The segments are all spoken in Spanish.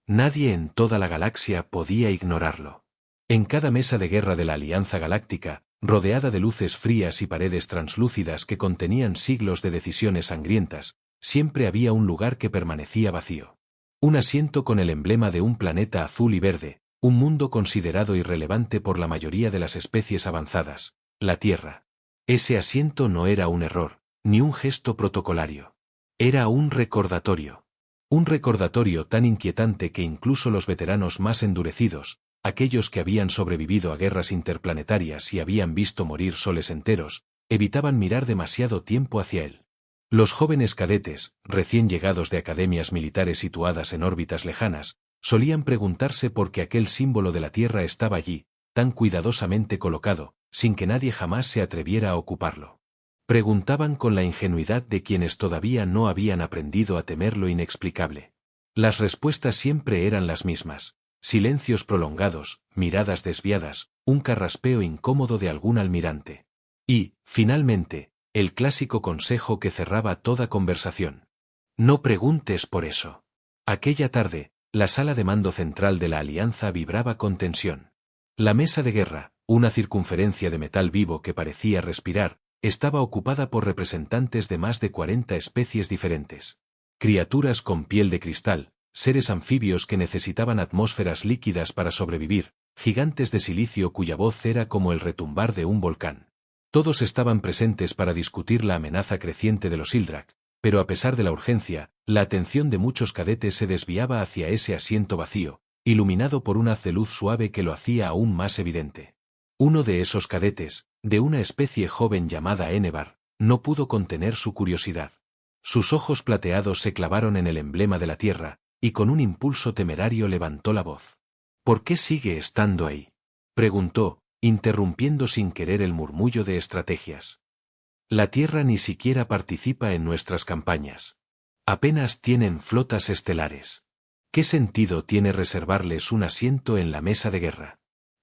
Nadie en toda la galaxia podía ignorarlo. En cada mesa de guerra de la Alianza Galáctica, rodeada de luces frías y paredes translúcidas que contenían siglos de decisiones sangrientas, siempre había un lugar que permanecía vacío. Un asiento con el emblema de un planeta azul y verde, un mundo considerado irrelevante por la mayoría de las especies avanzadas, la Tierra. Ese asiento no era un error, ni un gesto protocolario. Era un recordatorio. Un recordatorio tan inquietante que incluso los veteranos más endurecidos, aquellos que habían sobrevivido a guerras interplanetarias y habían visto morir soles enteros, evitaban mirar demasiado tiempo hacia él. Los jóvenes cadetes, recién llegados de academias militares situadas en órbitas lejanas, solían preguntarse por qué aquel símbolo de la Tierra estaba allí, tan cuidadosamente colocado, sin que nadie jamás se atreviera a ocuparlo. Preguntaban con la ingenuidad de quienes todavía no habían aprendido a temer lo inexplicable. Las respuestas siempre eran las mismas: silencios prolongados, miradas desviadas, un carraspeo incómodo de algún almirante. Y, finalmente, el clásico consejo que cerraba toda conversación: no preguntes por eso. Aquella tarde, la sala de mando central de la Alianza vibraba con tensión. La mesa de guerra, una circunferencia de metal vivo que parecía respirar, estaba ocupada por representantes de más de 40 especies diferentes. Criaturas con piel de cristal, seres anfibios que necesitaban atmósferas líquidas para sobrevivir, gigantes de silicio cuya voz era como el retumbar de un volcán. Todos estaban presentes para discutir la amenaza creciente de los Sildrak, pero a pesar de la urgencia, la atención de muchos cadetes se desviaba hacia ese asiento vacío, iluminado por un haz de luz suave que lo hacía aún más evidente. Uno de esos cadetes, de una especie joven llamada Enebar, no pudo contener su curiosidad. Sus ojos plateados se clavaron en el emblema de la Tierra, y con un impulso temerario levantó la voz. ¿Por qué sigue estando ahí?, preguntó, interrumpiendo sin querer el murmullo de estrategias. La Tierra ni siquiera participa en nuestras campañas. Apenas tienen flotas estelares. ¿Qué sentido tiene reservarles un asiento en la mesa de guerra?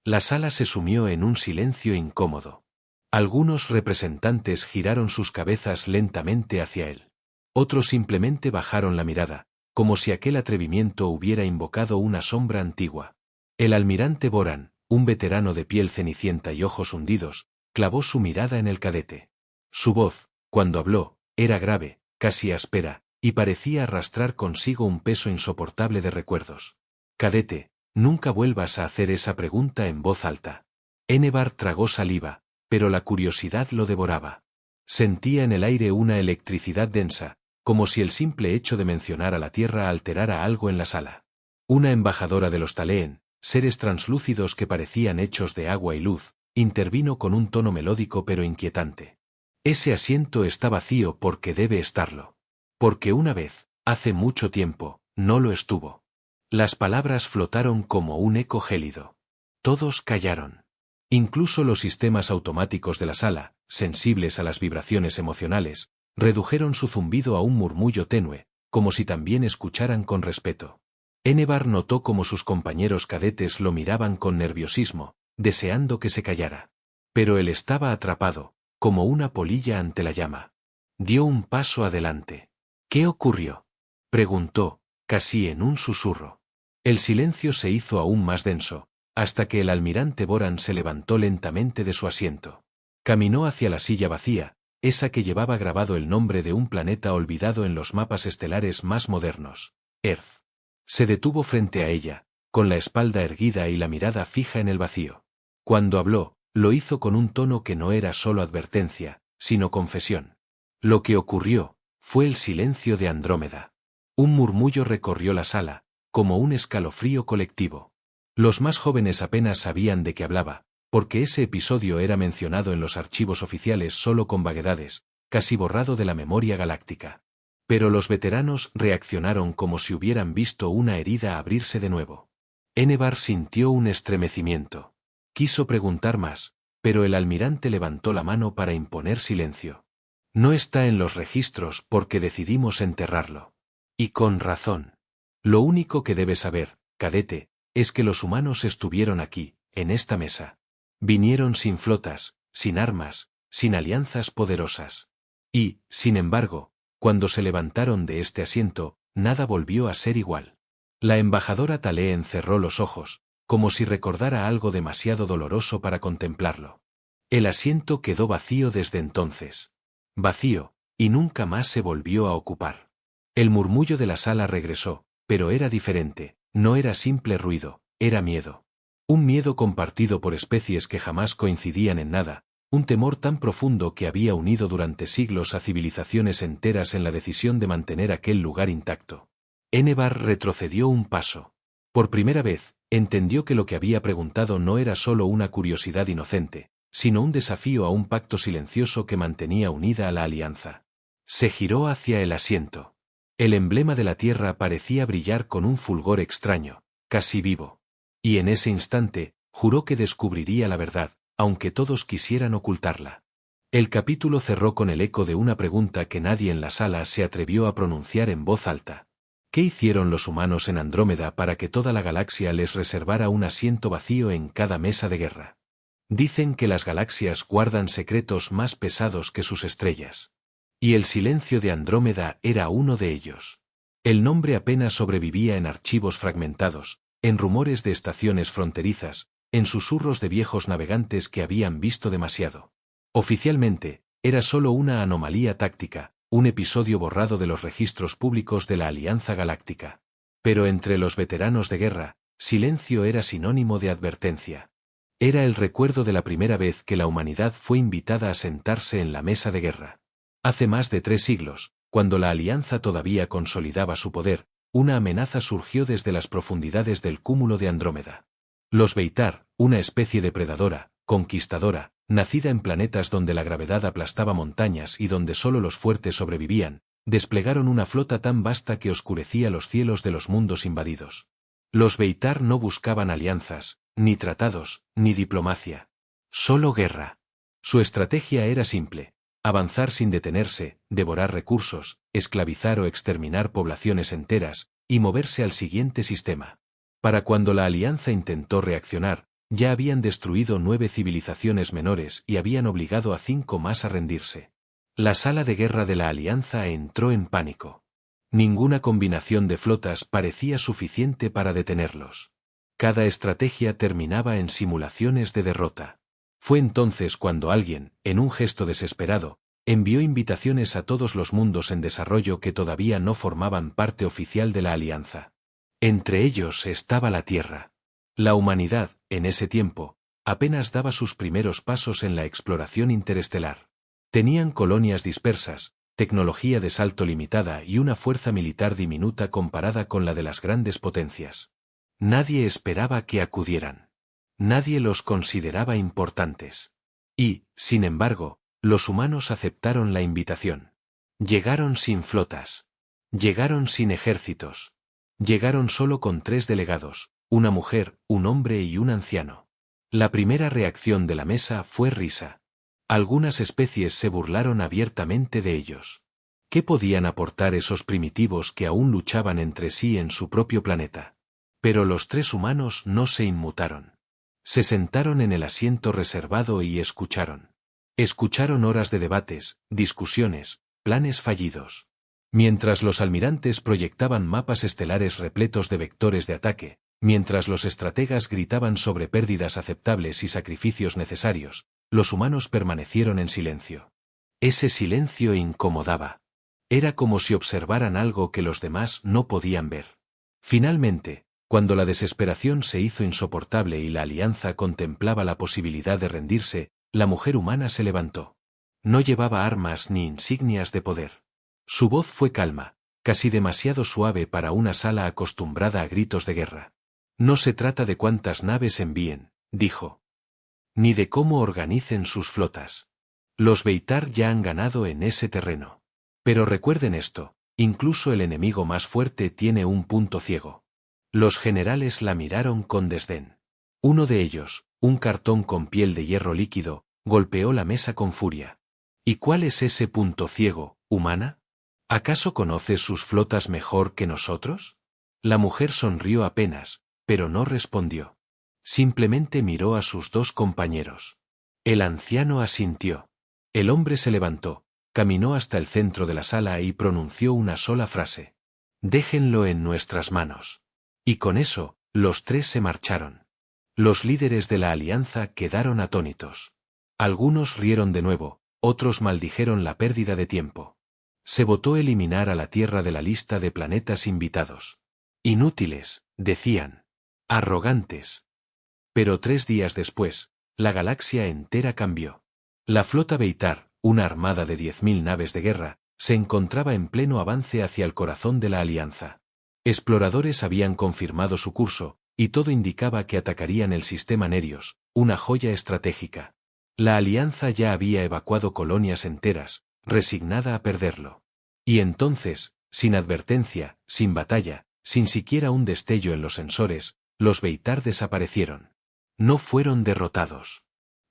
La sala se sumió en un silencio incómodo. Algunos representantes giraron sus cabezas lentamente hacia él. Otros simplemente bajaron la mirada, como si aquel atrevimiento hubiera invocado una sombra antigua. El almirante Boran, un veterano de piel cenicienta y ojos hundidos, clavó su mirada en el cadete. Su voz, cuando habló, era grave, casi áspera, y parecía arrastrar consigo un peso insoportable de recuerdos. Cadete, nunca vuelvas a hacer esa pregunta en voz alta. Enebar tragó saliva, pero la curiosidad lo devoraba. Sentía en el aire una electricidad densa, como si el simple hecho de mencionar a la Tierra alterara algo en la sala. Una embajadora de los Taleen, seres translúcidos que parecían hechos de agua y luz, intervino con un tono melódico pero inquietante. Ese asiento está vacío porque debe estarlo. Porque una vez, hace mucho tiempo, no lo estuvo. Las palabras flotaron como un eco gélido. Todos callaron. Incluso los sistemas automáticos de la sala, sensibles a las vibraciones emocionales, redujeron su zumbido a un murmullo tenue, como si también escucharan con respeto. Enebar notó cómo sus compañeros cadetes lo miraban con nerviosismo, deseando que se callara. Pero él estaba atrapado, como una polilla ante la llama. Dio un paso adelante. ¿Qué ocurrió?, preguntó, casi en un susurro. El silencio se hizo aún más denso, hasta que el almirante Boran se levantó lentamente de su asiento. Caminó hacia la silla vacía, esa que llevaba grabado el nombre de un planeta olvidado en los mapas estelares más modernos, Earth. Se detuvo frente a ella, con la espalda erguida y la mirada fija en el vacío. Cuando habló, lo hizo con un tono que no era solo advertencia, sino confesión. Lo que ocurrió fue el silencio de Andrómeda. Un murmullo recorrió la sala, como un escalofrío colectivo. Los más jóvenes apenas sabían de qué hablaba, porque ese episodio era mencionado en los archivos oficiales solo con vaguedades, casi borrado de la memoria galáctica. Pero los veteranos reaccionaron como si hubieran visto una herida abrirse de nuevo. Enebar sintió un estremecimiento. Quiso preguntar más, pero el almirante levantó la mano para imponer silencio. No está en los registros porque decidimos enterrarlo. Y con razón. Lo único que debes saber, cadete, es que los humanos estuvieron aquí, en esta mesa. Vinieron sin flotas, sin armas, sin alianzas poderosas. Y, sin embargo, cuando se levantaron de este asiento, nada volvió a ser igual. La embajadora Talé encerró los ojos, como si recordara algo demasiado doloroso para contemplarlo. El asiento quedó vacío desde entonces. Vacío, y nunca más se volvió a ocupar. El murmullo de la sala regresó, pero era diferente, no era simple ruido, era miedo. Un miedo compartido por especies que jamás coincidían en nada, un temor tan profundo que había unido durante siglos a civilizaciones enteras en la decisión de mantener aquel lugar intacto. Enebar retrocedió un paso. Por primera vez, entendió que lo que había preguntado no era solo una curiosidad inocente, sino un desafío a un pacto silencioso que mantenía unida a la alianza. Se giró hacia el asiento. El emblema de la tierra parecía brillar con un fulgor extraño, casi vivo. Y en ese instante, juró que descubriría la verdad, aunque todos quisieran ocultarla. El capítulo cerró con el eco de una pregunta que nadie en la sala se atrevió a pronunciar en voz alta. ¿Qué hicieron los humanos en Andrómeda para que toda la galaxia les reservara un asiento vacío en cada mesa de guerra? Dicen que las galaxias guardan secretos más pesados que sus estrellas. Y el silencio de Andrómeda era uno de ellos. El nombre apenas sobrevivía en archivos fragmentados, en rumores de estaciones fronterizas, en susurros de viejos navegantes que habían visto demasiado. Oficialmente, era solo una anomalía táctica, un episodio borrado de los registros públicos de la Alianza Galáctica. Pero entre los veteranos de guerra, silencio era sinónimo de advertencia. Era el recuerdo de la primera vez que la humanidad fue invitada a sentarse en la mesa de guerra. Hace más de 3 siglos, cuando la Alianza todavía consolidaba su poder, una amenaza surgió desde las profundidades del cúmulo de Andrómeda. Los Beitar, una especie depredadora, conquistadora, nacida en planetas donde la gravedad aplastaba montañas y donde solo los fuertes sobrevivían, desplegaron una flota tan vasta que oscurecía los cielos de los mundos invadidos. Los Beitar no buscaban alianzas, ni tratados, ni diplomacia. Solo guerra. Su estrategia era simple: avanzar sin detenerse, devorar recursos, esclavizar o exterminar poblaciones enteras, y moverse al siguiente sistema. Para cuando la Alianza intentó reaccionar, ya habían destruido 9 civilizaciones menores y habían obligado a 5 más a rendirse. La sala de guerra de la Alianza entró en pánico. Ninguna combinación de flotas parecía suficiente para detenerlos. Cada estrategia terminaba en simulaciones de derrota. Fue entonces cuando alguien, en un gesto desesperado, envió invitaciones a todos los mundos en desarrollo que todavía no formaban parte oficial de la Alianza. Entre ellos estaba la Tierra. La humanidad, en ese tiempo, apenas daba sus primeros pasos en la exploración interestelar. Tenían colonias dispersas, tecnología de salto limitada y una fuerza militar diminuta comparada con la de las grandes potencias. Nadie esperaba que acudieran. Nadie los consideraba importantes. Y, sin embargo, los humanos aceptaron la invitación. Llegaron sin flotas. Llegaron sin ejércitos. Llegaron solo con 3 delegados, una mujer, un hombre y un anciano. La primera reacción de la mesa fue risa. Algunas especies se burlaron abiertamente de ellos. ¿Qué podían aportar esos primitivos que aún luchaban entre sí en su propio planeta? Pero los 3 humanos no se inmutaron. Se sentaron en el asiento reservado y escucharon. Escucharon horas de debates, discusiones, planes fallidos. Mientras los almirantes proyectaban mapas estelares repletos de vectores de ataque, mientras los estrategas gritaban sobre pérdidas aceptables y sacrificios necesarios, los humanos permanecieron en silencio. Ese silencio incomodaba. Era como si observaran algo que los demás no podían ver. Finalmente, cuando la desesperación se hizo insoportable y la Alianza contemplaba la posibilidad de rendirse, la mujer humana se levantó. No llevaba armas ni insignias de poder. Su voz fue calma, casi demasiado suave para una sala acostumbrada a gritos de guerra. No se trata de cuántas naves envíen, dijo. Ni de cómo organicen sus flotas. Los Beitar ya han ganado en ese terreno. Pero recuerden esto, incluso el enemigo más fuerte tiene un punto ciego. Los generales la miraron con desdén. Uno de ellos, un cartón con piel de hierro líquido, golpeó la mesa con furia. ¿Y cuál es ese punto ciego, humana? ¿Acaso conoces sus flotas mejor que nosotros? La mujer sonrió apenas, pero no respondió. Simplemente miró a sus 2 compañeros. El anciano asintió. El hombre se levantó, caminó hasta el centro de la sala y pronunció una sola frase. Déjenlo en nuestras manos. Y con eso, los tres se marcharon. Los líderes de la alianza quedaron atónitos. Algunos rieron de nuevo, otros maldijeron la pérdida de tiempo. Se votó eliminar a la Tierra de la lista de planetas invitados. Inútiles, decían. Arrogantes. Pero 3 días después, la galaxia entera cambió. La flota Beitar, una armada de 10.000 naves de guerra, se encontraba en pleno avance hacia el corazón de la alianza. Exploradores habían confirmado su curso, y todo indicaba que atacarían el sistema Nerios, una joya estratégica. La alianza ya había evacuado colonias enteras, resignada a perderlo. Y entonces, sin advertencia, sin batalla, sin siquiera un destello en los sensores, los Beitar desaparecieron. No fueron derrotados.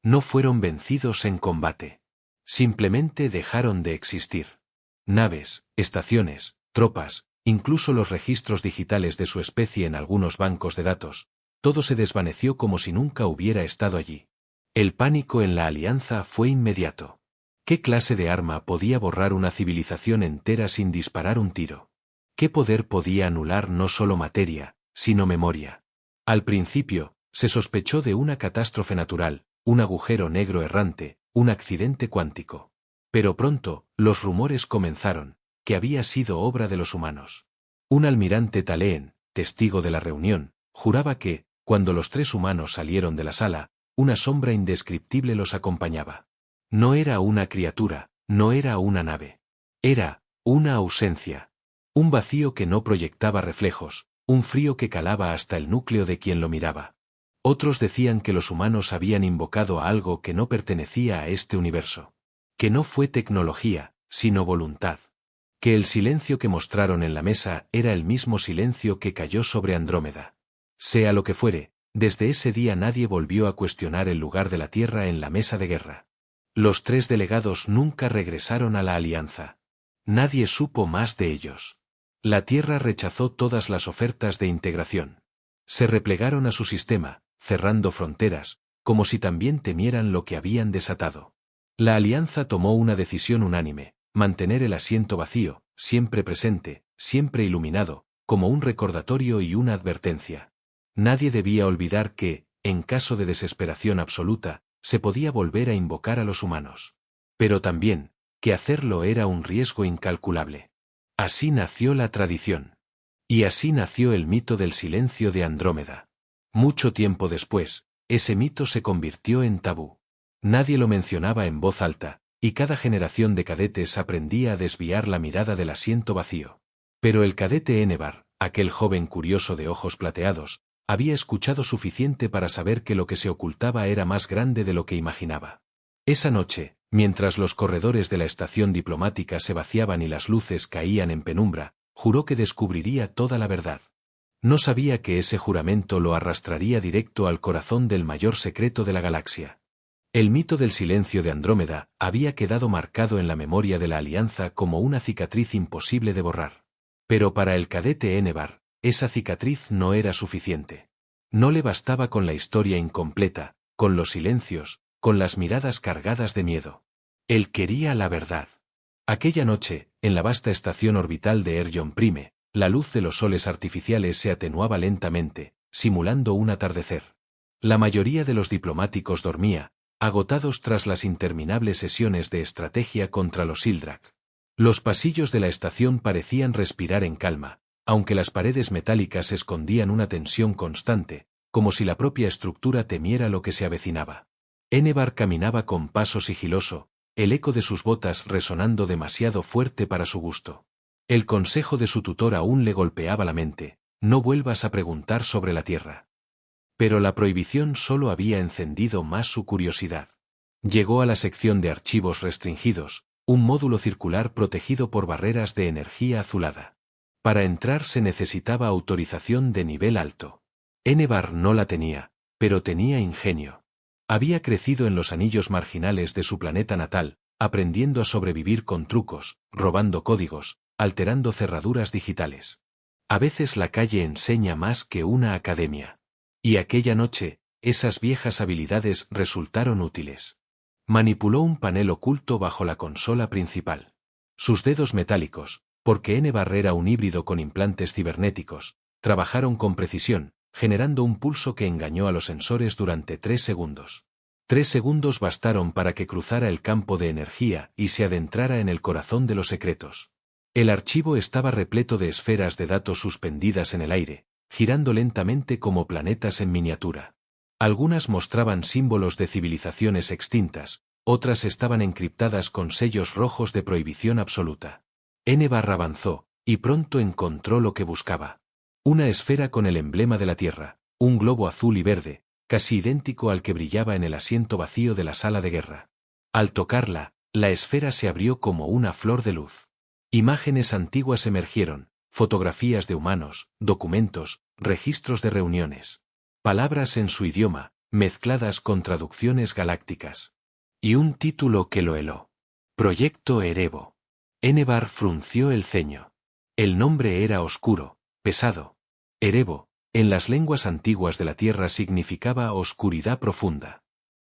No fueron vencidos en combate. Simplemente dejaron de existir. Naves, estaciones, tropas, incluso los registros digitales de su especie en algunos bancos de datos, todo se desvaneció como si nunca hubiera estado allí. El pánico en la alianza fue inmediato. ¿Qué clase de arma podía borrar una civilización entera sin disparar un tiro? ¿Qué poder podía anular no solo materia, sino memoria? Al principio, se sospechó de una catástrofe natural, un agujero negro errante, un accidente cuántico. Pero pronto, los rumores comenzaron, que había sido obra de los humanos. Un almirante Taleen, testigo de la reunión, juraba que, cuando los 3 humanos salieron de la sala, una sombra indescriptible los acompañaba. No era una criatura, no era una nave. Era una ausencia. Un vacío que no proyectaba reflejos, un frío que calaba hasta el núcleo de quien lo miraba. Otros decían que los humanos habían invocado a algo que no pertenecía a este universo. Que no fue tecnología, sino voluntad. Que el silencio que mostraron en la mesa era el mismo silencio que cayó sobre Andrómeda. Sea lo que fuere, desde ese día nadie volvió a cuestionar el lugar de la Tierra en la mesa de guerra. Los 3 delegados nunca regresaron a la alianza. Nadie supo más de ellos. La Tierra rechazó todas las ofertas de integración. Se replegaron a su sistema, cerrando fronteras, como si también temieran lo que habían desatado. La alianza tomó una decisión unánime: mantener el asiento vacío, siempre presente, siempre iluminado, como un recordatorio y una advertencia. Nadie debía olvidar que, en caso de desesperación absoluta, se podía volver a invocar a los humanos. Pero también, que hacerlo era un riesgo incalculable. Así nació la tradición. Y así nació el mito del silencio de Andrómeda. Mucho tiempo después, ese mito se convirtió en tabú. Nadie lo mencionaba en voz alta, y cada generación de cadetes aprendía a desviar la mirada del asiento vacío. Pero el cadete Enebar, aquel joven curioso de ojos plateados, había escuchado suficiente para saber que lo que se ocultaba era más grande de lo que imaginaba. Esa noche, mientras los corredores de la estación diplomática se vaciaban y las luces caían en penumbra, juró que descubriría toda la verdad. No sabía que ese juramento lo arrastraría directo al corazón del mayor secreto de la galaxia. El mito del silencio de Andrómeda había quedado marcado en la memoria de la alianza como una cicatriz imposible de borrar. Pero para el cadete Enebar, esa cicatriz no era suficiente. No le bastaba con la historia incompleta, con los silencios, con las miradas cargadas de miedo. Él quería la verdad. Aquella noche, en la vasta estación orbital de Erjon Prime, la luz de los soles artificiales se atenuaba lentamente, simulando un atardecer. La mayoría de los diplomáticos dormía, agotados tras las interminables sesiones de estrategia contra los Sildrak. Los pasillos de la estación parecían respirar en calma, aunque las paredes metálicas escondían una tensión constante, como si la propia estructura temiera lo que se avecinaba. Enebar caminaba con paso sigiloso, el eco de sus botas resonando demasiado fuerte para su gusto. El consejo de su tutor aún le golpeaba la mente: no vuelvas a preguntar sobre la Tierra. Pero la prohibición solo había encendido más su curiosidad. Llegó a la sección de archivos restringidos, un módulo circular protegido por barreras de energía azulada. Para entrar se necesitaba autorización de nivel alto. Enebar no la tenía, pero tenía ingenio. Había crecido en los anillos marginales de su planeta natal, aprendiendo a sobrevivir con trucos, robando códigos, alterando cerraduras digitales. A veces la calle enseña más que una academia. Y aquella noche, esas viejas habilidades resultaron útiles. Manipuló un panel oculto bajo la consola principal. Sus dedos metálicos, porque Enebar era un híbrido con implantes cibernéticos, trabajaron con precisión, generando un pulso que engañó a los sensores durante 3 segundos. 3 segundos bastaron para que cruzara el campo de energía y se adentrara en el corazón de los secretos. El archivo estaba repleto de esferas de datos suspendidas en el aire, girando lentamente como planetas en miniatura. Algunas mostraban símbolos de civilizaciones extintas, otras estaban encriptadas con sellos rojos de prohibición absoluta. N-Bar avanzó, y pronto encontró lo que buscaba. Una esfera con el emblema de la Tierra, un globo azul y verde, casi idéntico al que brillaba en el asiento vacío de la sala de guerra. Al tocarla, la esfera se abrió como una flor de luz. Imágenes antiguas emergieron, fotografías de humanos, documentos, registros de reuniones. Palabras en su idioma, mezcladas con traducciones galácticas. Y un título que lo heló. Proyecto Erebo. N-Bar frunció el ceño. El nombre era oscuro, pesado. Erebo, en las lenguas antiguas de la Tierra significaba oscuridad profunda.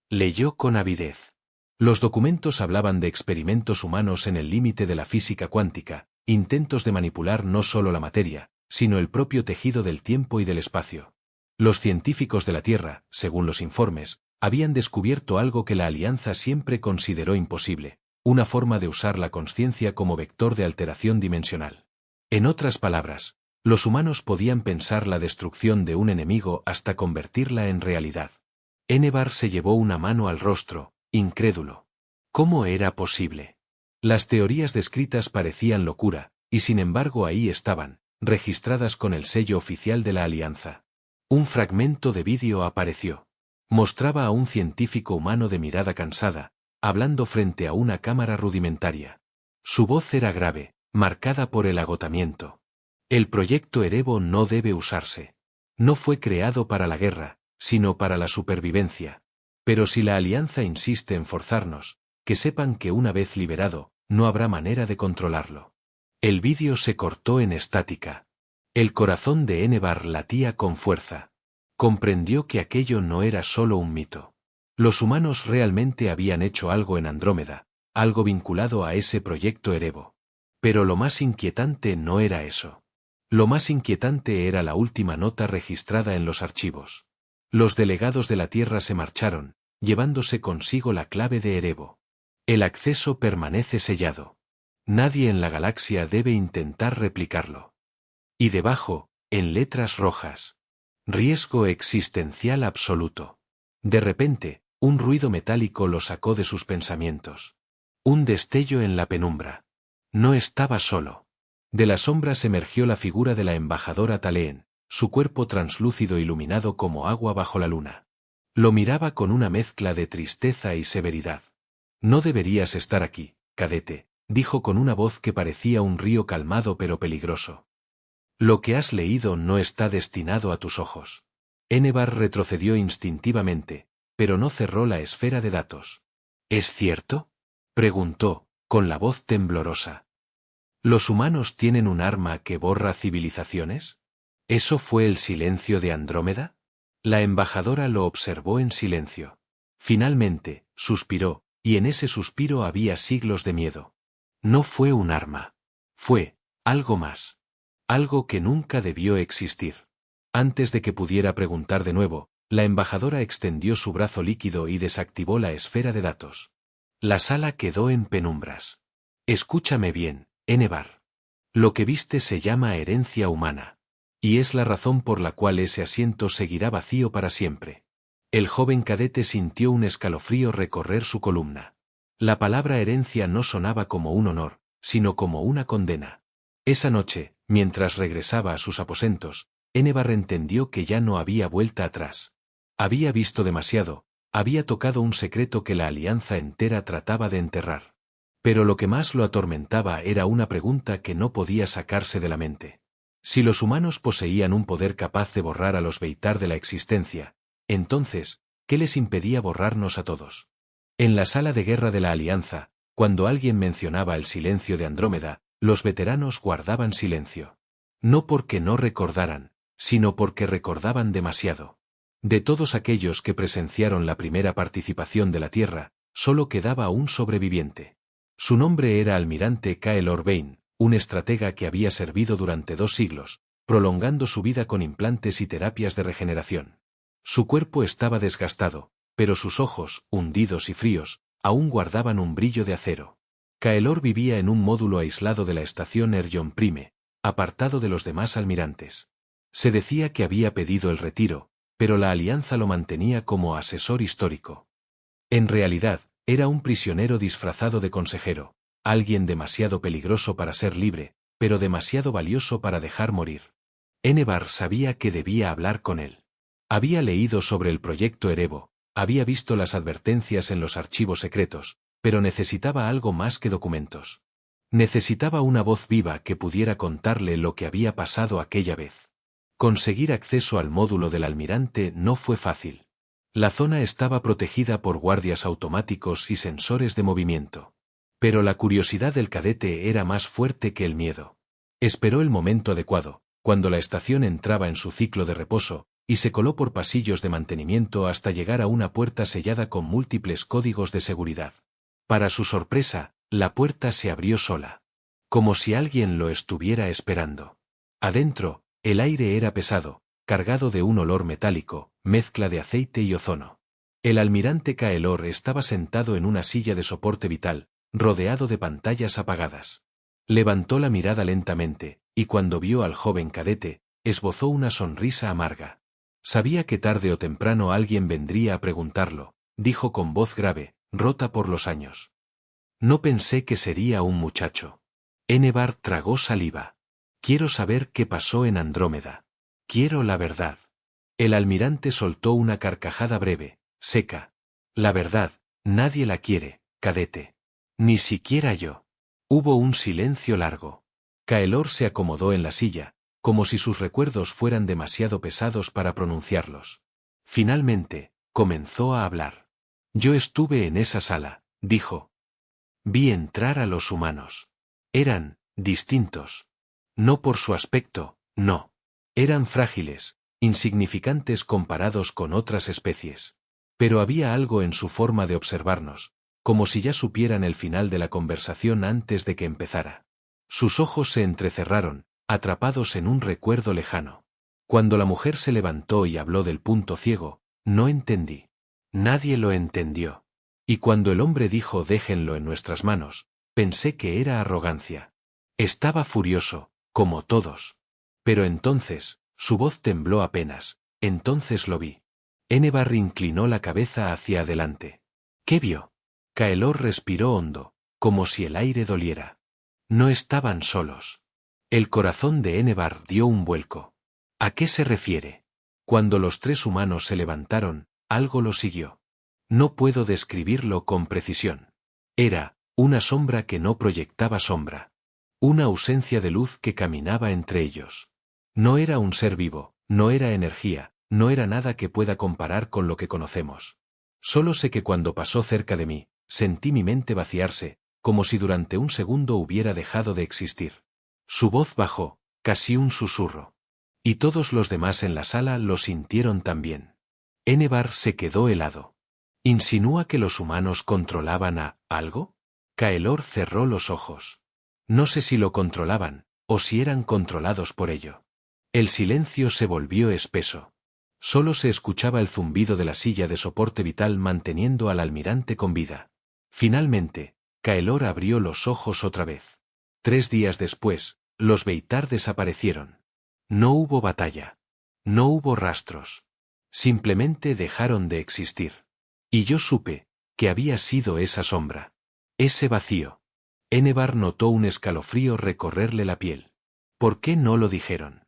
Leyó con avidez. Los documentos hablaban de experimentos humanos en el límite de la física cuántica, intentos de manipular no solo la materia, sino el propio tejido del tiempo y del espacio. Los científicos de la Tierra, según los informes, habían descubierto algo que la Alianza siempre consideró imposible, una forma de usar la consciencia como vector de alteración dimensional. En otras palabras, los humanos podían pensar la destrucción de un enemigo hasta convertirla en realidad. N-Bar se llevó una mano al rostro, incrédulo. ¿Cómo era posible? Las teorías descritas parecían locura, y sin embargo ahí estaban, registradas con el sello oficial de la Alianza. Un fragmento de vídeo apareció. Mostraba a un científico humano de mirada cansada, hablando frente a una cámara rudimentaria. Su voz era grave, marcada por el agotamiento. El proyecto Erebo no debe usarse. No fue creado para la guerra, sino para la supervivencia. Pero si la Alianza insiste en forzarnos, que sepan que una vez liberado, no habrá manera de controlarlo. El vídeo se cortó en estática. El corazón de N-Bar latía con fuerza. Comprendió que aquello no era solo un mito. Los humanos realmente habían hecho algo en Andrómeda, algo vinculado a ese proyecto Erebo. Pero lo más inquietante no era eso. Lo más inquietante era la última nota registrada en los archivos. Los delegados de la Tierra se marcharon, llevándose consigo la clave de Erebo. El acceso permanece sellado. Nadie en la galaxia debe intentar replicarlo. Y debajo, en letras rojas. Riesgo existencial absoluto. De repente, un ruido metálico lo sacó de sus pensamientos. Un destello en la penumbra. No estaba solo. De las sombras emergió la figura de la embajadora Taleen, su cuerpo translúcido iluminado como agua bajo la luna. Lo miraba con una mezcla de tristeza y severidad. No deberías estar aquí, cadete, dijo con una voz que parecía un río calmado pero peligroso. Lo que has leído no está destinado a tus ojos. N-Bar retrocedió instintivamente, pero no cerró la esfera de datos. ¿Es cierto?, preguntó, con la voz temblorosa. ¿Los humanos tienen un arma que borra civilizaciones? ¿Eso fue el silencio de Andrómeda? La embajadora lo observó en silencio. Finalmente, suspiró, y en ese suspiro había siglos de miedo. No fue un arma. Fue algo más. Algo que nunca debió existir. Antes de que pudiera preguntar de nuevo, la embajadora extendió su brazo líquido y desactivó la esfera de datos. La sala quedó en penumbras. Escúchame bien, N-Bar. Lo que viste se llama herencia humana. Y es la razón por la cual ese asiento seguirá vacío para siempre. El joven cadete sintió un escalofrío recorrer su columna. La palabra herencia no sonaba como un honor, sino como una condena. Esa noche, mientras regresaba a sus aposentos, N-Bar entendió que ya no había vuelta atrás. Había visto demasiado, había tocado un secreto que la Alianza entera trataba de enterrar. Pero lo que más lo atormentaba era una pregunta que no podía sacarse de la mente. Si los humanos poseían un poder capaz de borrar a los Beitar de la existencia, entonces, ¿qué les impedía borrarnos a todos? En la sala de guerra de la Alianza, cuando alguien mencionaba el silencio de Andrómeda, los veteranos guardaban silencio. No porque no recordaran, sino porque recordaban demasiado. De todos aquellos que presenciaron la primera participación de la Tierra, solo quedaba un sobreviviente. Su nombre era Almirante Kael Orbein, un estratega que había servido durante 2 siglos, prolongando su vida con implantes y terapias de regeneración. Su cuerpo estaba desgastado, pero sus ojos, hundidos y fríos, aún guardaban un brillo de acero. Kaelor vivía en un módulo aislado de la estación Erjon Prime, apartado de los demás almirantes. Se decía que había pedido el retiro, pero la Alianza lo mantenía como asesor histórico. En realidad, era un prisionero disfrazado de consejero, alguien demasiado peligroso para ser libre, pero demasiado valioso para dejar morir. Enebar sabía que debía hablar con él. Había leído sobre el proyecto Erebo, había visto las advertencias en los archivos secretos, pero necesitaba algo más que documentos. Necesitaba una voz viva que pudiera contarle lo que había pasado aquella vez. Conseguir acceso al módulo del almirante no fue fácil. La zona estaba protegida por guardias automáticos y sensores de movimiento. Pero la curiosidad del cadete era más fuerte que el miedo. Esperó el momento adecuado, cuando la estación entraba en su ciclo de reposo, y se coló por pasillos de mantenimiento hasta llegar a una puerta sellada con múltiples códigos de seguridad. Para su sorpresa, la puerta se abrió sola. Como si alguien lo estuviera esperando. Adentro, el aire era pesado, cargado de un olor metálico, mezcla de aceite y ozono. El almirante Kaelor estaba sentado en una silla de soporte vital, rodeado de pantallas apagadas. Levantó la mirada lentamente, y cuando vio al joven cadete, esbozó una sonrisa amarga. Sabía que tarde o temprano alguien vendría a preguntarlo, dijo con voz grave, rota por los años. No pensé que sería un muchacho. Enebar tragó saliva. Quiero saber qué pasó en Andrómeda. Quiero la verdad. El almirante soltó una carcajada breve, seca. La verdad, nadie la quiere, cadete. Ni siquiera yo. Hubo un silencio largo. Kaelor se acomodó en la silla, como si sus recuerdos fueran demasiado pesados para pronunciarlos. Finalmente, comenzó a hablar. Yo estuve en esa sala, dijo. Vi entrar a los humanos. Eran distintos. No por su aspecto, no. Eran frágiles, insignificantes comparados con otras especies. Pero había algo en su forma de observarnos, como si ya supieran el final de la conversación antes de que empezara. Sus ojos se entrecerraron, atrapados en un recuerdo lejano. Cuando la mujer se levantó y habló del punto ciego, no entendí. Nadie lo entendió. Y cuando el hombre dijo déjenlo en nuestras manos, pensé que era arrogancia. Estaba furioso, como todos. Pero entonces, su voz tembló apenas, entonces lo vi. Enebar inclinó la cabeza hacia adelante. ¿Qué vio? Kaelor respiró hondo, como si el aire doliera. No estaban solos. El corazón de Enebar dio un vuelco. ¿A qué se refiere? Cuando los tres humanos se levantaron, algo lo siguió. No puedo describirlo con precisión. Era una sombra que no proyectaba sombra. Una ausencia de luz que caminaba entre ellos. No era un ser vivo, no era energía, no era nada que pueda comparar con lo que conocemos. Solo sé que cuando pasó cerca de mí, sentí mi mente vaciarse, como si durante un segundo hubiera dejado de existir. Su voz bajó, casi un susurro. Y todos los demás en la sala lo sintieron también. Enebar se quedó helado. ¿Insinúa que los humanos controlaban a algo? Kaelor cerró los ojos. No sé si lo controlaban, o si eran controlados por ello. El silencio se volvió espeso. Solo se escuchaba el zumbido de la silla de soporte vital manteniendo al almirante con vida. Finalmente, Kaelor abrió los ojos otra vez. 3 días después, los Beitar desaparecieron. No hubo batalla. No hubo rastros. Simplemente dejaron de existir. Y yo supe que había sido esa sombra. Ese vacío. Enebar notó un escalofrío recorrerle la piel. ¿Por qué no lo dijeron?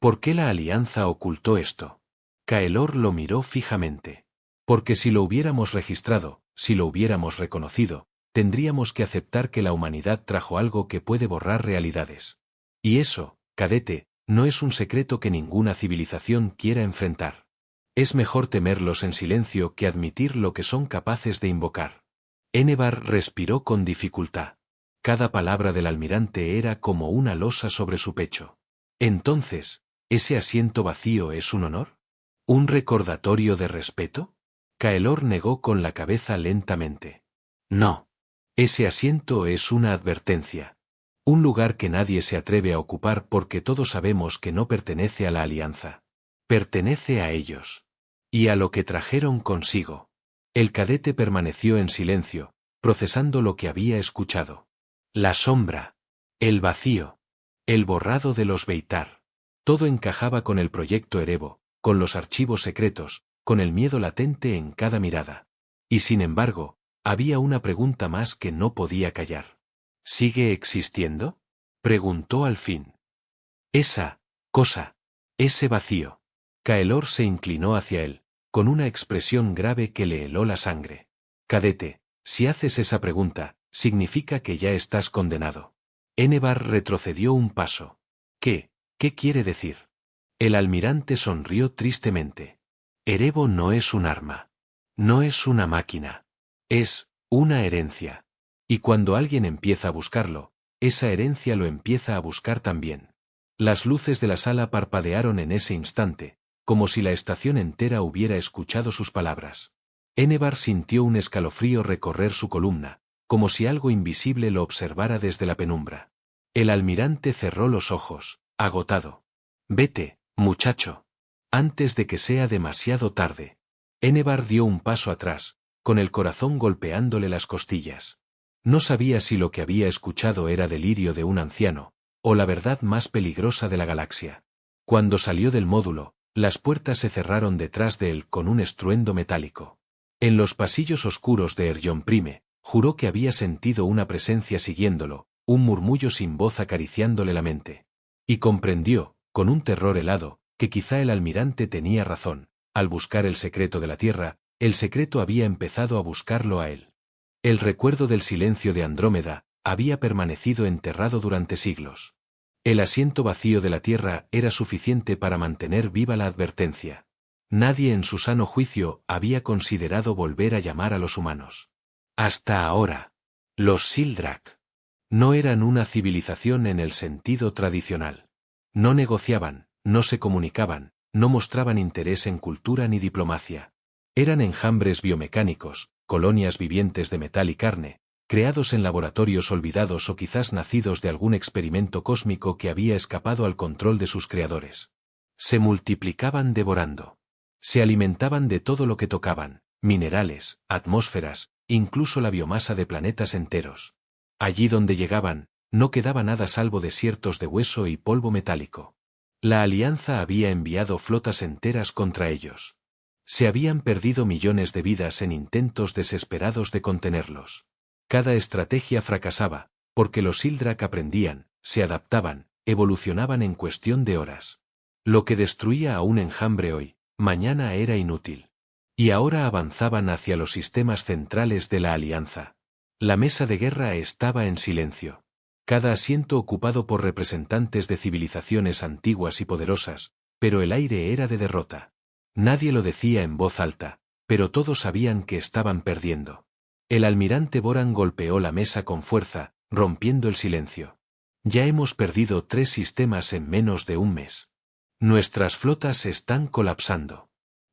¿Por qué la Alianza ocultó esto? Kaelor lo miró fijamente. Porque si lo hubiéramos registrado, si lo hubiéramos reconocido, tendríamos que aceptar que la humanidad trajo algo que puede borrar realidades. Y eso, cadete, no es un secreto que ninguna civilización quiera enfrentar. Es mejor temerlos en silencio que admitir lo que son capaces de invocar. Enebar respiró con dificultad. Cada palabra del almirante era como una losa sobre su pecho. Entonces, ¿ese asiento vacío es un honor? ¿Un recordatorio de respeto? Kaelor negó con la cabeza lentamente. No. Ese asiento es una advertencia. Un lugar que nadie se atreve a ocupar porque todos sabemos que no pertenece a la Alianza. Pertenece a ellos. Y a lo que trajeron consigo. El cadete permaneció en silencio, procesando lo que había escuchado. La sombra. El vacío. El borrado de los Beitar. Todo encajaba con el proyecto Erebo, con los archivos secretos, con el miedo latente en cada mirada. Y sin embargo, había una pregunta más que no podía callar. ¿Sigue existiendo?, preguntó al fin. Esa cosa, ese vacío. Kaelor se inclinó hacia él, con una expresión grave que le heló la sangre. Cadete, si haces esa pregunta, significa que ya estás condenado. Enebar retrocedió un paso. ¿Qué quiere decir? El almirante sonrió tristemente. Erebo no es un arma. No es una máquina. Es una herencia. Y cuando alguien empieza a buscarlo, esa herencia lo empieza a buscar también. Las luces de la sala parpadearon en ese instante, como si la estación entera hubiera escuchado sus palabras. Enebar sintió un escalofrío recorrer su columna, como si algo invisible lo observara desde la penumbra. El almirante cerró los ojos, agotado. Vete, muchacho. Antes de que sea demasiado tarde. Enebar dio un paso atrás, con el corazón golpeándole las costillas. No sabía si lo que había escuchado era delirio de un anciano, o la verdad más peligrosa de la galaxia. Cuando salió del módulo, las puertas se cerraron detrás de él con un estruendo metálico. En los pasillos oscuros de Erjon Prime, juró que había sentido una presencia siguiéndolo, un murmullo sin voz acariciándole la mente. Y comprendió, con un terror helado, que quizá el almirante tenía razón. Al buscar el secreto de la Tierra, el secreto había empezado a buscarlo a él. El recuerdo del silencio de Andrómeda había permanecido enterrado durante siglos. El asiento vacío de la Tierra era suficiente para mantener viva la advertencia. Nadie en su sano juicio había considerado volver a llamar a los humanos. Hasta ahora. Los Sildrak. No eran una civilización en el sentido tradicional. No negociaban, no se comunicaban, no mostraban interés en cultura ni diplomacia. Eran enjambres biomecánicos, colonias vivientes de metal y carne, creados en laboratorios olvidados o quizás nacidos de algún experimento cósmico que había escapado al control de sus creadores. Se multiplicaban devorando. Se alimentaban de todo lo que tocaban, minerales, atmósferas, incluso la biomasa de planetas enteros. Allí donde llegaban, no quedaba nada salvo desiertos de hueso y polvo metálico. La Alianza había enviado flotas enteras contra ellos. Se habían perdido millones de vidas en intentos desesperados de contenerlos. Cada estrategia fracasaba, porque los Sildrak aprendían, se adaptaban, evolucionaban en cuestión de horas. Lo que destruía a un enjambre hoy, mañana era inútil. Y ahora avanzaban hacia los sistemas centrales de la Alianza. La mesa de guerra estaba en silencio. Cada asiento ocupado por representantes de civilizaciones antiguas y poderosas, pero el aire era de derrota. Nadie lo decía en voz alta, pero todos sabían que estaban perdiendo. El almirante Boran golpeó la mesa con fuerza, rompiendo el silencio. Ya hemos perdido 3 sistemas en menos de un mes. Nuestras flotas están colapsando.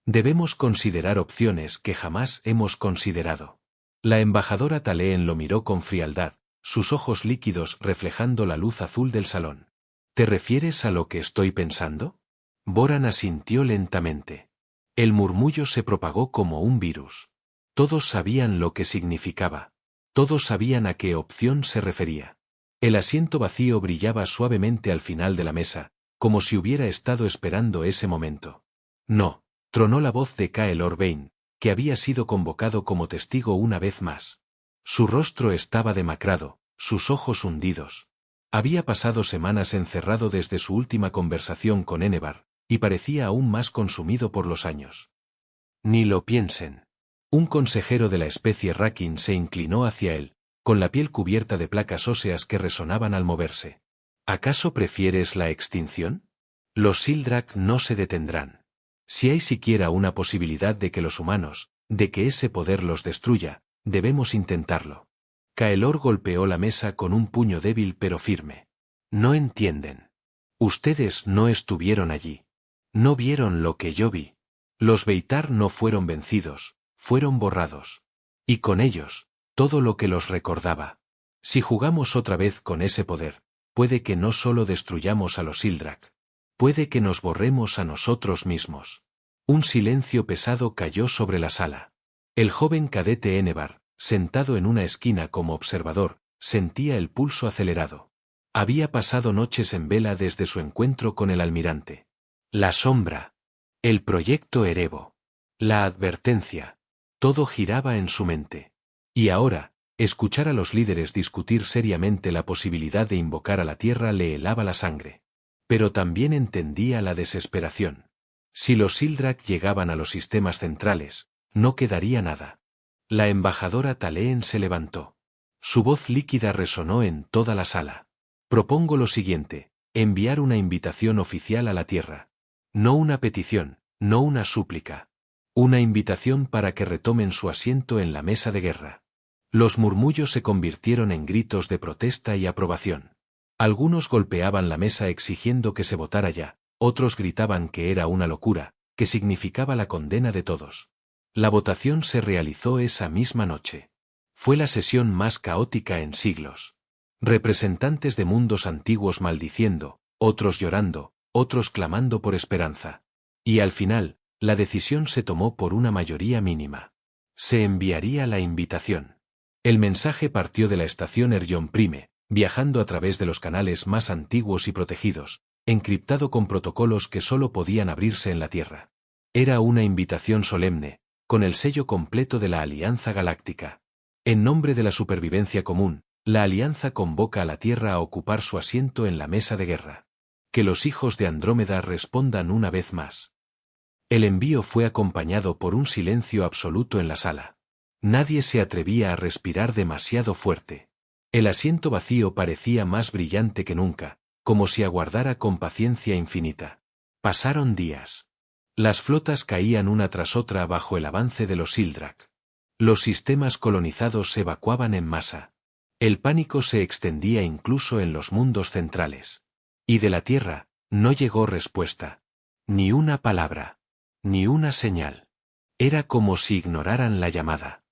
Debemos considerar opciones que jamás hemos considerado. La embajadora Taleen lo miró con frialdad, sus ojos líquidos reflejando la luz azul del salón. ¿Te refieres a lo que estoy pensando? Boran asintió lentamente. El murmullo se propagó como un virus. Todos sabían lo que significaba. Todos sabían a qué opción se refería. El asiento vacío brillaba suavemente al final de la mesa, como si hubiera estado esperando ese momento. No, tronó la voz de Kaelor Vane, que había sido convocado como testigo una vez más. Su rostro estaba demacrado, sus ojos hundidos. Había pasado semanas encerrado desde su última conversación con Enebar, y parecía aún más consumido por los años. Ni lo piensen. Un consejero de la especie Rakin se inclinó hacia él, con la piel cubierta de placas óseas que resonaban al moverse. ¿Acaso prefieres la extinción? Los Sildrak no se detendrán. Si hay siquiera una posibilidad de que los humanos, de que ese poder los destruya, debemos intentarlo. Kaelor golpeó la mesa con un puño débil pero firme. No entienden. Ustedes no estuvieron allí. No vieron lo que yo vi. Los Beitar no fueron vencidos, fueron borrados. Y con ellos, todo lo que los recordaba. Si jugamos otra vez con ese poder, puede que no solo destruyamos a los Sildrak. Puede que nos borremos a nosotros mismos. Un silencio pesado cayó sobre la sala. El joven cadete Enebar, sentado en una esquina como observador, sentía el pulso acelerado. Había pasado noches en vela desde su encuentro con el almirante. La sombra. El proyecto Erebo. La advertencia. Todo giraba en su mente. Y ahora, escuchar a los líderes discutir seriamente la posibilidad de invocar a la Tierra le helaba la sangre. Pero también entendía la desesperación. Si los Sildrak llegaban a los sistemas centrales, no quedaría nada. La embajadora Taleen se levantó. Su voz líquida resonó en toda la sala. Propongo lo siguiente: enviar una invitación oficial a la Tierra. No una petición, no una súplica. Una invitación para que retomen su asiento en la mesa de guerra. Los murmullos se convirtieron en gritos de protesta y aprobación. Algunos golpeaban la mesa exigiendo que se votara ya, otros gritaban que era una locura, que significaba la condena de todos. La votación se realizó esa misma noche. Fue la sesión más caótica en siglos. Representantes de mundos antiguos maldiciendo, otros llorando, otros clamando por esperanza. Y al final, la decisión se tomó por una mayoría mínima. Se enviaría la invitación. El mensaje partió de la estación Erjon Prime, viajando a través de los canales más antiguos y protegidos, encriptado con protocolos que solo podían abrirse en la Tierra. Era una invitación solemne, con el sello completo de la Alianza Galáctica. En nombre de la supervivencia común, la Alianza convoca a la Tierra a ocupar su asiento en la mesa de guerra. Que los hijos de Andrómeda respondan una vez más. El envío fue acompañado por un silencio absoluto en la sala. Nadie se atrevía a respirar demasiado fuerte. El asiento vacío parecía más brillante que nunca, como si aguardara con paciencia infinita. Pasaron días. Las flotas caían una tras otra bajo el avance de los Sildrak. Los sistemas colonizados se evacuaban en masa. El pánico se extendía incluso en los mundos centrales. Y de la Tierra, no llegó respuesta. Ni una palabra. Ni una señal. Era como si ignoraran la llamada.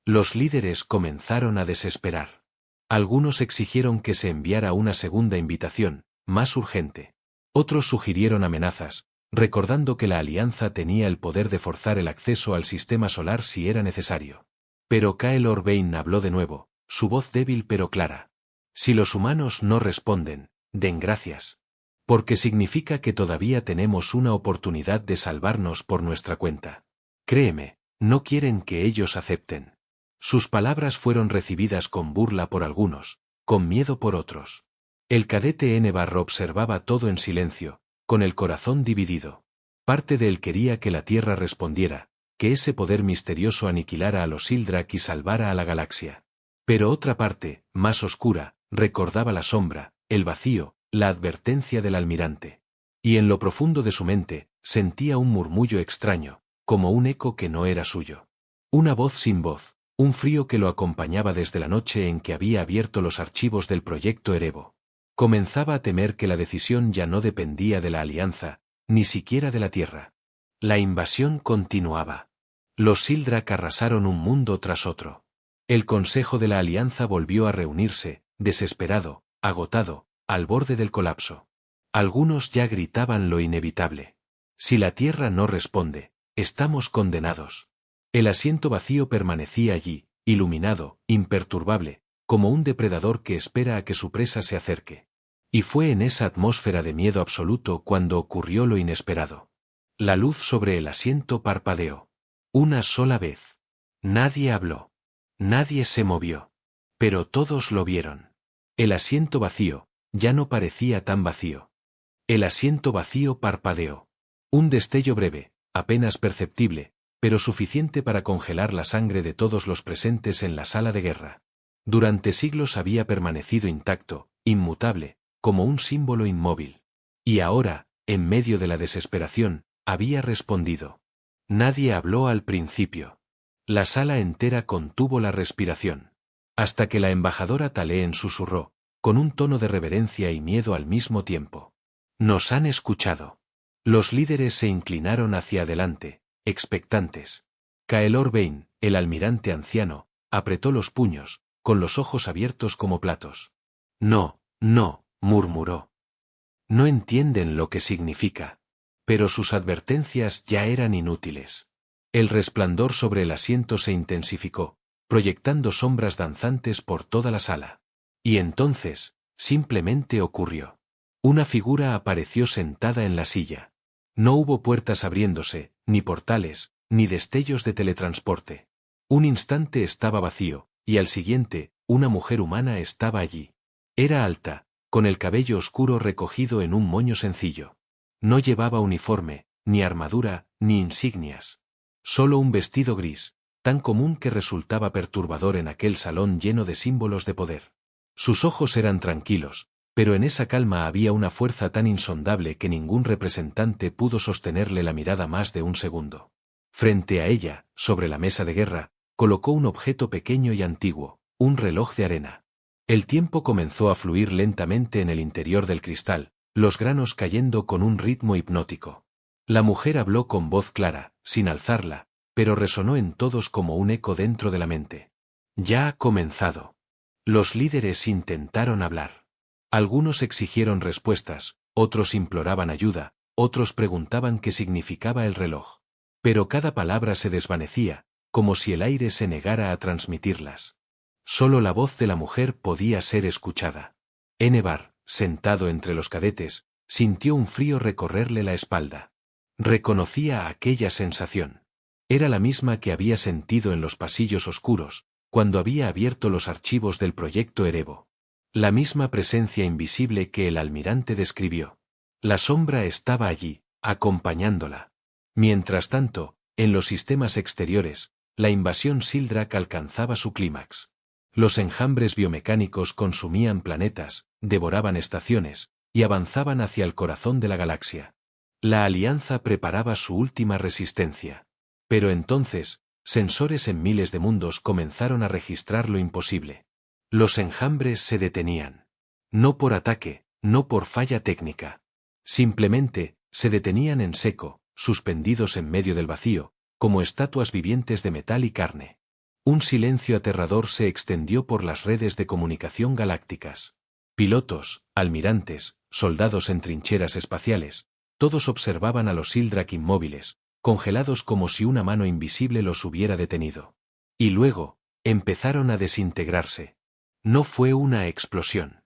Los líderes comenzaron a desesperar. Algunos exigieron que se enviara una segunda invitación, más urgente. Otros sugirieron amenazas, recordando que la Alianza tenía el poder de forzar el acceso al sistema solar si era necesario. Pero Kaelor Vane habló de nuevo, su voz débil pero clara. Si los humanos no responden, den gracias. Porque significa que todavía tenemos una oportunidad de salvarnos por nuestra cuenta. Créeme, no quieren que ellos acepten. Sus palabras fueron recibidas con burla por algunos, con miedo por otros. El cadete Enebar observaba todo en silencio, con el corazón dividido. Parte de él quería que la Tierra respondiera, que ese poder misterioso aniquilara a los Sildrak y salvara a la galaxia. Pero otra parte, más oscura, recordaba la sombra, el vacío, la advertencia del almirante. Y en lo profundo de su mente, sentía un murmullo extraño, como un eco que no era suyo. Una voz sin voz. Un frío que lo acompañaba desde la noche en que había abierto los archivos del proyecto Erebo. Comenzaba a temer que la decisión ya no dependía de la Alianza, ni siquiera de la Tierra. La invasión continuaba. Los Sildrak arrasaron un mundo tras otro. El Consejo de la Alianza volvió a reunirse, desesperado, agotado, al borde del colapso. Algunos ya gritaban lo inevitable. Si la Tierra no responde, estamos condenados. El asiento vacío permanecía allí, iluminado, imperturbable, como un depredador que espera a que su presa se acerque. Y fue en esa atmósfera de miedo absoluto cuando ocurrió lo inesperado. La luz sobre el asiento parpadeó. Una sola vez. Nadie habló. Nadie se movió. Pero todos lo vieron. El asiento vacío, ya no parecía tan vacío. El asiento vacío parpadeó. Un destello breve, apenas perceptible, pero suficiente para congelar la sangre de todos los presentes en la sala de guerra. Durante siglos había permanecido intacto, inmutable, como un símbolo inmóvil. Y ahora, en medio de la desesperación, había respondido. Nadie habló al principio. La sala entera contuvo la respiración. Hasta que la embajadora Taleen susurró, con un tono de reverencia y miedo al mismo tiempo. Nos han escuchado. Los líderes se inclinaron hacia adelante, expectantes. Kaelor Vane, el almirante anciano, apretó los puños, con los ojos abiertos como platos. No, no, murmuró. No entienden lo que significa. Pero sus advertencias ya eran inútiles. El resplandor sobre el asiento se intensificó, proyectando sombras danzantes por toda la sala. Y entonces, simplemente ocurrió. Una figura apareció sentada en la silla. No hubo puertas abriéndose, ni portales, ni destellos de teletransporte. Un instante estaba vacío, y al siguiente, una mujer humana estaba allí. Era alta, con el cabello oscuro recogido en un moño sencillo. No llevaba uniforme, ni armadura, ni insignias. Solo un vestido gris, tan común que resultaba perturbador en aquel salón lleno de símbolos de poder. Sus ojos eran tranquilos, pero en esa calma había una fuerza tan insondable que ningún representante pudo sostenerle la mirada más de un segundo. Frente a ella, sobre la mesa de guerra, colocó un objeto pequeño y antiguo, un reloj de arena. El tiempo comenzó a fluir lentamente en el interior del cristal, los granos cayendo con un ritmo hipnótico. La mujer habló con voz clara, sin alzarla, pero resonó en todos como un eco dentro de la mente. Ya ha comenzado. Los líderes intentaron hablar. Algunos exigieron respuestas, otros imploraban ayuda, otros preguntaban qué significaba el reloj. Pero cada palabra se desvanecía, como si el aire se negara a transmitirlas. Solo la voz de la mujer podía ser escuchada. Enebar, sentado entre los cadetes, sintió un frío recorrerle la espalda. Reconocía aquella sensación. Era la misma que había sentido en los pasillos oscuros, cuando había abierto los archivos del proyecto Erebo. La misma presencia invisible que el almirante describió. La sombra estaba allí, acompañándola. Mientras tanto, en los sistemas exteriores, la invasión Sildrak alcanzaba su clímax. Los enjambres biomecánicos consumían planetas, devoraban estaciones, y avanzaban hacia el corazón de la galaxia. La Alianza preparaba su última resistencia. Pero entonces, sensores en miles de mundos comenzaron a registrar lo imposible. Los enjambres se detenían. No por ataque, no por falla técnica. Simplemente, se detenían en seco, suspendidos en medio del vacío, como estatuas vivientes de metal y carne. Un silencio aterrador se extendió por las redes de comunicación galácticas. Pilotos, almirantes, soldados en trincheras espaciales, todos observaban a los Sildrak inmóviles, congelados como si una mano invisible los hubiera detenido. Y luego, empezaron a desintegrarse. No fue una explosión.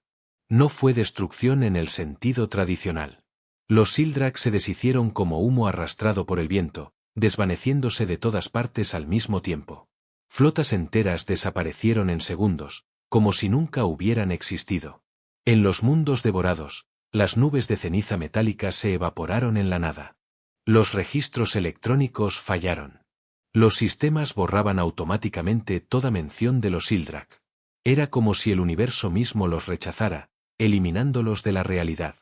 No fue destrucción en el sentido tradicional. Los Sildrak se deshicieron como humo arrastrado por el viento, desvaneciéndose de todas partes al mismo tiempo. Flotas enteras desaparecieron en segundos, como si nunca hubieran existido. En los mundos devorados, las nubes de ceniza metálica se evaporaron en la nada. Los registros electrónicos fallaron. Los sistemas borraban automáticamente toda mención de los Sildrak. Era como si el universo mismo los rechazara, eliminándolos de la realidad.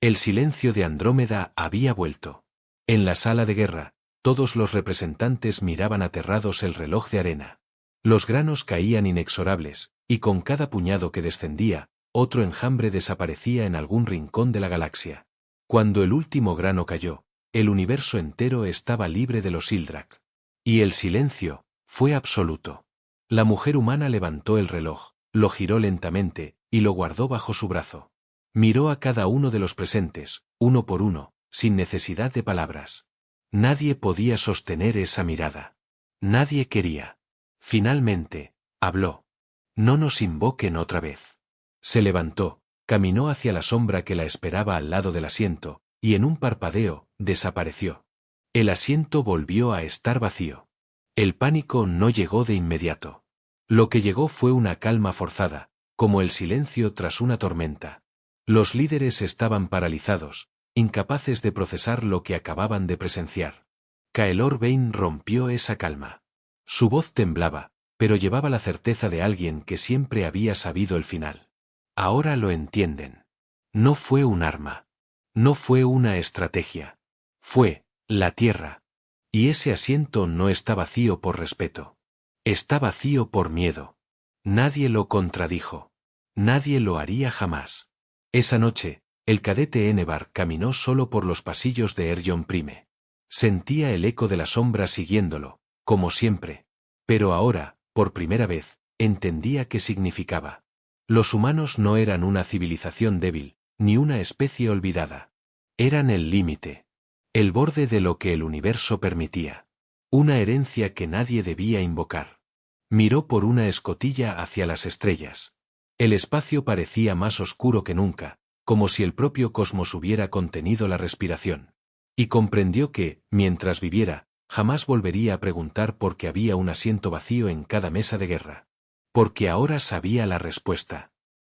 El silencio de Andrómeda había vuelto. En la sala de guerra, todos los representantes miraban aterrados el reloj de arena. Los granos caían inexorables, y con cada puñado que descendía, otro enjambre desaparecía en algún rincón de la galaxia. Cuando el último grano cayó, el universo entero estaba libre de los Sildrak. Y el silencio fue absoluto. La mujer humana levantó el reloj, lo giró lentamente, y lo guardó bajo su brazo. Miró a cada uno de los presentes, uno por uno, sin necesidad de palabras. Nadie podía sostener esa mirada. Nadie quería. Finalmente, habló. No nos invoquen otra vez. Se levantó, caminó hacia la sombra que la esperaba al lado del asiento, y en un parpadeo, desapareció. El asiento volvió a estar vacío. El pánico no llegó de inmediato. Lo que llegó fue una calma forzada, como el silencio tras una tormenta. Los líderes estaban paralizados, incapaces de procesar lo que acababan de presenciar. Kaelor Vane rompió esa calma. Su voz temblaba, pero llevaba la certeza de alguien que siempre había sabido el final. Ahora lo entienden. No fue un arma. No fue una estrategia. Fue la Tierra. Y ese asiento no está vacío por respeto. Está vacío por miedo. Nadie lo contradijo. Nadie lo haría jamás. Esa noche, el cadete Enebar caminó solo por los pasillos de Erjon Prime. Sentía el eco de la sombra siguiéndolo, como siempre. Pero ahora, por primera vez, entendía qué significaba. Los humanos no eran una civilización débil, ni una especie olvidada. Eran el límite. El borde de lo que el universo permitía. Una herencia que nadie debía invocar. Miró por una escotilla hacia las estrellas. El espacio parecía más oscuro que nunca, como si el propio cosmos hubiera contenido la respiración. Y comprendió que, mientras viviera, jamás volvería a preguntar por qué había un asiento vacío en cada mesa de guerra. Porque ahora sabía la respuesta.